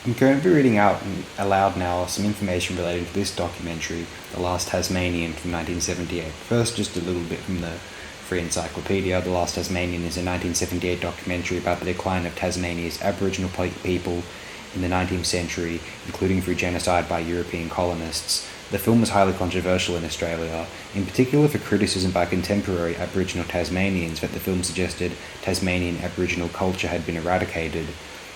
I'm going to be reading out aloud now some information relating to this documentary, The Last Tasmanian from 1978. First, just a little bit from the Free Encyclopedia. The Last Tasmanian is a 1978 documentary about the decline of Tasmania's Aboriginal people in the 19th century, including through genocide by European colonists. The film was highly controversial in Australia, in particular for criticism by contemporary Aboriginal Tasmanians that the film suggested Tasmanian Aboriginal culture had been eradicated.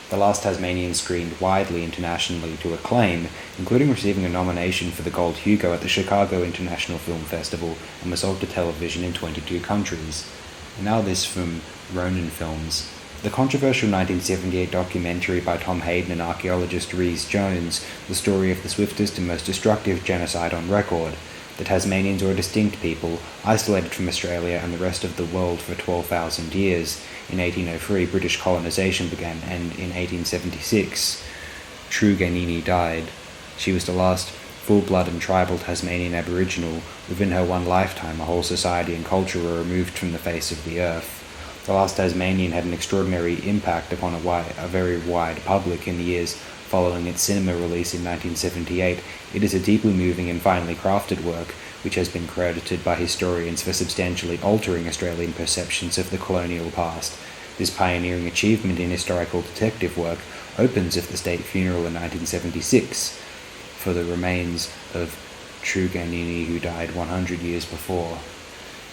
The Last Tasmanian screened widely internationally to acclaim, including receiving a nomination for the Gold Hugo at the Chicago International Film Festival, and was sold to television in 22 countries. And now this from Ronin Films. The controversial 1978 documentary by Tom Haydon and archaeologist Rhys Jones, the story of the swiftest and most destructive genocide on record. The Tasmanians were a distinct people, isolated from Australia and the rest of the world for 12,000 years. In 1803, British colonisation began, and in 1876, Truganini died. She was the last full-blood and tribal Tasmanian Aboriginal. Within her one lifetime, a whole society and culture were removed from the face of the earth. The Last Tasmanian had an extraordinary impact upon a very wide public in the years following its cinema release in 1978. It is a deeply moving and finely crafted work, which has been credited by historians for substantially altering Australian perceptions of the colonial past. This pioneering achievement in historical detective work opens with the state funeral in 1976 for the remains of Truganini, who died 100 years before.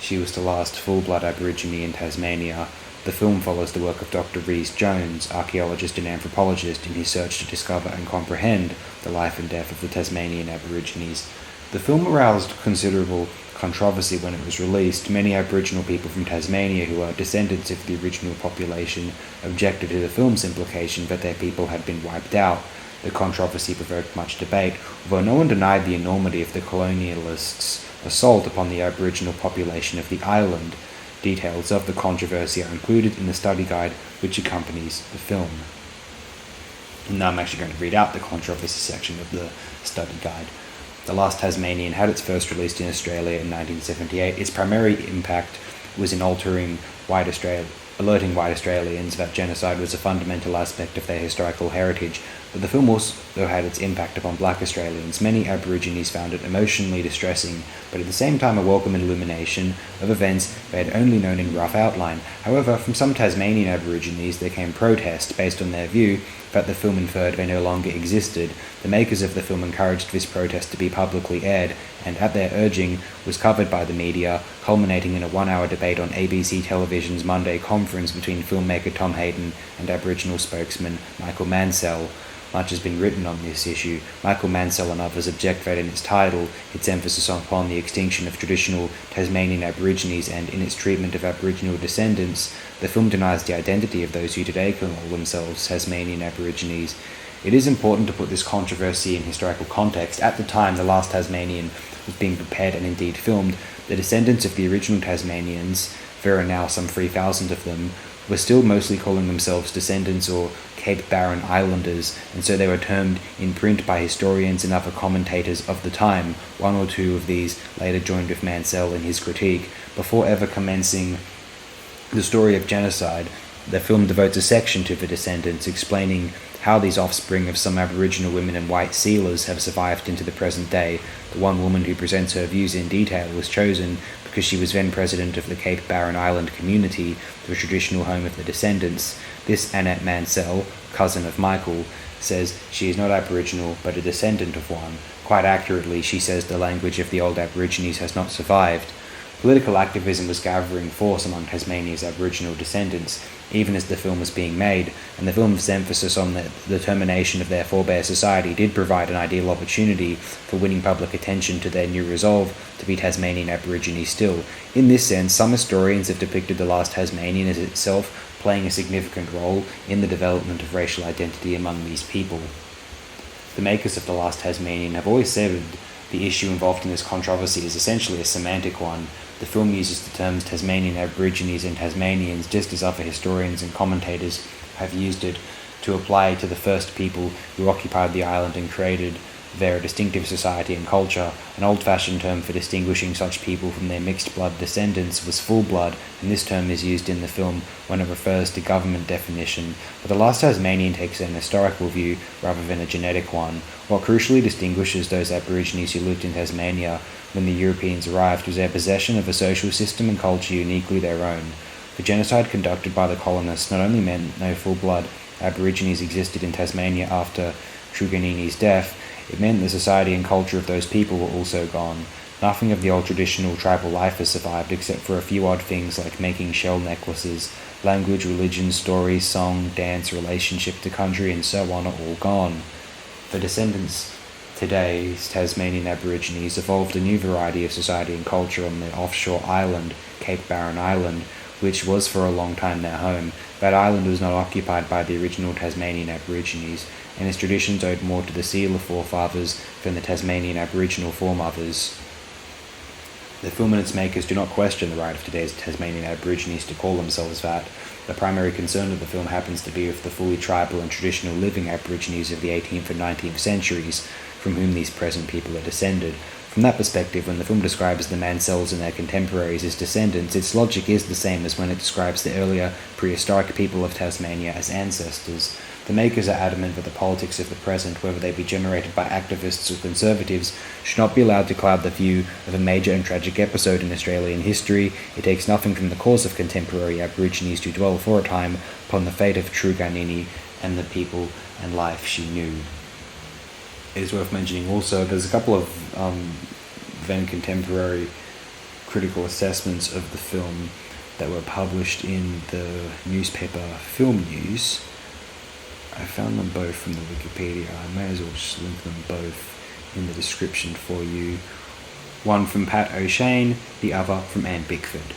She was the last full-blood Aborigine in Tasmania. The film follows the work of Dr. Rhys Jones, archaeologist and anthropologist, in his search to discover and comprehend the life and death of the Tasmanian Aborigines. The film aroused considerable controversy when it was released. Many Aboriginal people from Tasmania, who are descendants of the original population, objected to the film's implication that their people had been wiped out. The controversy provoked much debate, although no one denied the enormity of the colonialists' assault upon the Aboriginal population of the island. Details of the controversy are included in the study guide which accompanies the film. And now I'm actually going to read out the controversy section of the study guide. The Last Tasmanian had its first released in Australia in 1978. Its primary impact was in alerting white Australians that genocide was a fundamental aspect of their historical heritage, but the film also had its impact upon black Australians. Many Aborigines found it emotionally distressing, but at the same time a welcome illumination of events they had only known in rough outline. However, from some Tasmanian Aborigines there came protest based on their view that the film inferred they no longer existed. The makers of the film encouraged this protest to be publicly aired, and at their urging was covered by the media, culminating in a 1-hour debate on ABC Television's Monday conference between filmmaker Tom Haydon and Aboriginal spokesman Michael Mansell. Much has been written on this issue. Michael Mansell and others object that in its title, its emphasis upon the extinction of traditional Tasmanian Aborigines and in its treatment of Aboriginal descendants, the film denies the identity of those who today call themselves Tasmanian Aborigines. It is important to put this controversy in historical context. At the time The Last Tasmanian was being prepared and indeed filmed, the descendants of the original Tasmanians, there are now some 3,000 of them, were still mostly calling themselves descendants or Cape Barren Islanders, and so they were termed in print by historians and other commentators of the time. One or two of these later joined with Mansell in his critique. Before ever commencing the story of genocide, the film devotes a section to the descendants, explaining how these offspring of some Aboriginal women and white sealers have survived into the present day. The one woman who presents her views in detail was chosen because she was then president of the Cape Barren Island community, the traditional home of the descendants. This Annette Mansell, cousin of Michael, says she is not Aboriginal but a descendant of one. Quite accurately, she says the language of the old Aborigines has not survived. Political activism was gathering force among Tasmania's Aboriginal descendants, even as the film was being made, and the film's emphasis on the determination of their forebear society did provide an ideal opportunity for winning public attention to their new resolve to be Tasmanian Aborigines still. In this sense, some historians have depicted The Last Tasmanian as itself playing a significant role in the development of racial identity among these people. The makers of The Last Tasmanian have always said the issue involved in this controversy is essentially a semantic one. The film uses the terms Tasmanian Aborigines and Tasmanians just as other historians and commentators have used it to apply to the first people who occupied the island and created their distinctive society and culture. An old-fashioned term for distinguishing such people from their mixed-blood descendants was full blood, and this term is used in the film when it refers to government definition. But The Last Tasmanian takes an historical view rather than a genetic one. What crucially distinguishes those Aborigines who lived in Tasmania when the Europeans arrived was their possession of a social system and culture uniquely their own. The genocide conducted by the colonists not only meant no full-blood Aborigines existed in Tasmania after Truganini's death, it meant the society and culture of those people were also gone. Nothing of the old traditional tribal life has survived except for a few odd things like making shell necklaces. Language, religion, stories, song, dance, relationship to country, and so on are all gone. The descendants today's Tasmanian Aborigines evolved a new variety of society and culture on the offshore island, Cape Barren Island, which was for a long time their home. That island was not occupied by the original Tasmanian Aborigines, and its traditions owed more to the Sealer forefathers than the Tasmanian Aboriginal foremothers. The film and its makers do not question the right of today's Tasmanian Aborigines to call themselves that. The primary concern of the film happens to be with the fully tribal and traditional living Aborigines of the 18th and 19th centuries, from whom these present people are descended. From that perspective, when the film describes the Mansells and their contemporaries as descendants, its logic is the same as when it describes the earlier prehistoric people of Tasmania as ancestors. The makers are adamant that the politics of the present, whether they be generated by activists or conservatives, should not be allowed to cloud the view of a major and tragic episode in Australian history. It takes nothing from the cause of contemporary Aborigines to dwell for a time upon the fate of Truganini and the people and life she knew. It is worth mentioning also, there's a couple of then contemporary critical assessments of the film that were published in the newspaper Film News. I found them both from the Wikipedia. I may as well just link them both in the description for you. One from Pat O'Shane, the other from Anne Bickford.